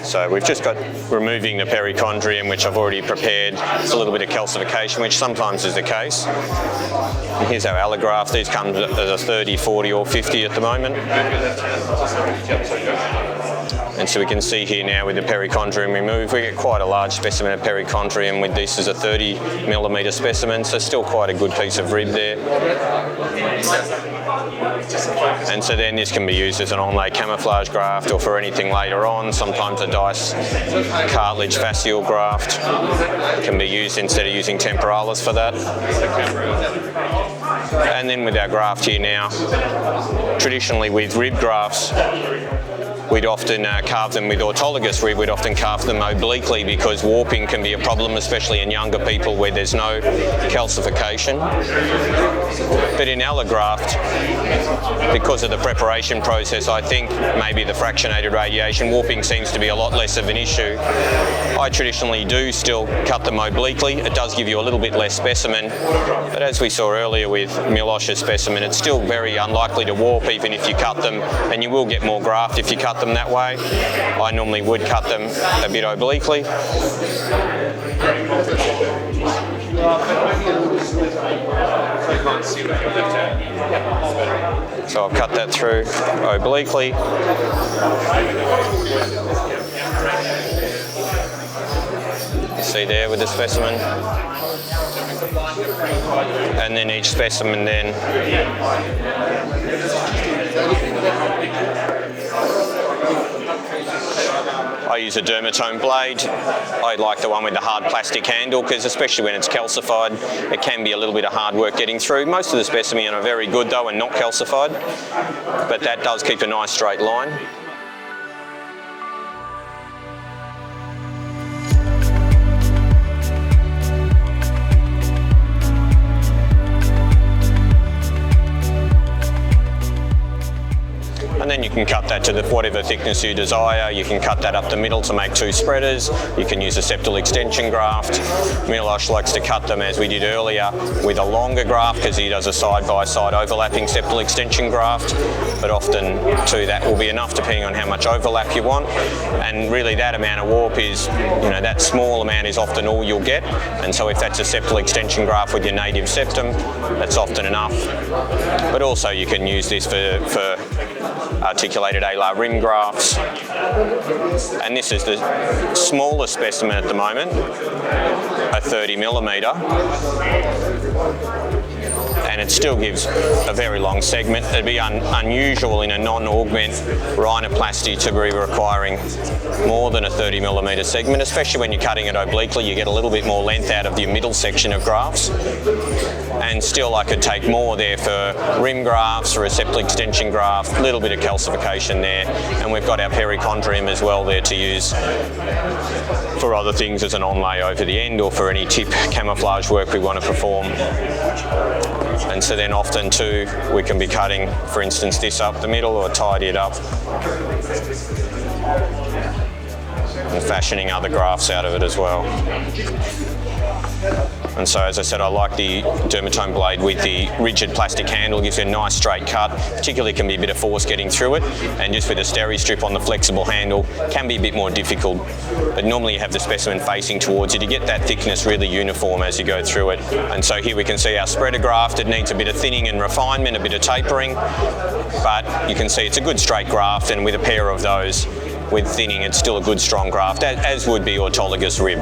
So we've just got removing the perichondrium, which I've already prepared. It's a little bit of calcification, which sometimes is the case. And here's our allograft. These come as a 30, 40 or 50 at the moment. And so we can see here now with the perichondrium removed, we get quite a large specimen of perichondrium with this as a 30mm specimen, so still quite a good piece of rib there. And so then this can be used as an onlay camouflage graft or for anything later on. Sometimes a dice cartilage fascial graft can be used instead of using temporalis for that. And then with our graft here now, traditionally with rib grafts, we'd often carve them with autologous rib. We'd often carve them obliquely because warping can be a problem, especially in younger people where there's no calcification. But in allograft, because of the preparation process, I think maybe the fractionated radiation, warping seems to be a lot less of an issue. I traditionally do still cut them obliquely. It does give you a little bit less specimen, but as we saw earlier with Milosh's specimen, it's still very unlikely to warp even if you cut them, and you will get more graft if you cut them that way. I normally would cut them a bit obliquely. So I'll cut that through obliquely. You see there with the specimen. And then each specimen then I use a dermatome blade. I like the one with the hard plastic handle because especially when it's calcified, it can be a little bit of hard work getting through. Most of the specimen are very good though and not calcified, but that does keep a nice straight line. And then you can cut that to whatever thickness you desire. You can cut that up the middle to make two spreaders. You can use a septal extension graft. Milosh likes to cut them, as we did earlier, with a longer graft because he does a side-by-side overlapping septal extension graft. But often, too, that will be enough depending on how much overlap you want. And really that amount of warp is, that small amount is often all you'll get. And so if that's a septal extension graft with your native septum, that's often enough. But also you can use this for articulated alar rim grafts. And this is the smallest specimen at the moment, a 30mm. And it still gives a very long segment. It'd be unusual in a non-augment rhinoplasty to be requiring more than a 30mm segment, especially when you're cutting it obliquely. You get a little bit more length out of your middle section of grafts. And still I could take more there for rim grafts, for a septal extension graft, a little bit of calcification there. And we've got our perichondrium as well there to use for other things as an onlay over the end or for any tip camouflage work we want to perform. And so then often too, we can be cutting, for instance, this up the middle or tidy it up and fashioning other grafts out of it as well. And so, as I said, I like the dermatome blade with the rigid plastic handle. It gives you a nice straight cut, particularly can be a bit of force getting through it, and just with a steri strip on the flexible handle can be a bit more difficult. But normally you have the specimen facing towards you to get that thickness really uniform as you go through it. And so here we can see our spreader graft. It needs a bit of thinning and refinement, a bit of tapering, but you can see it's a good straight graft, and with a pair of those with thinning, it's still a good strong graft, as would be autologous rib.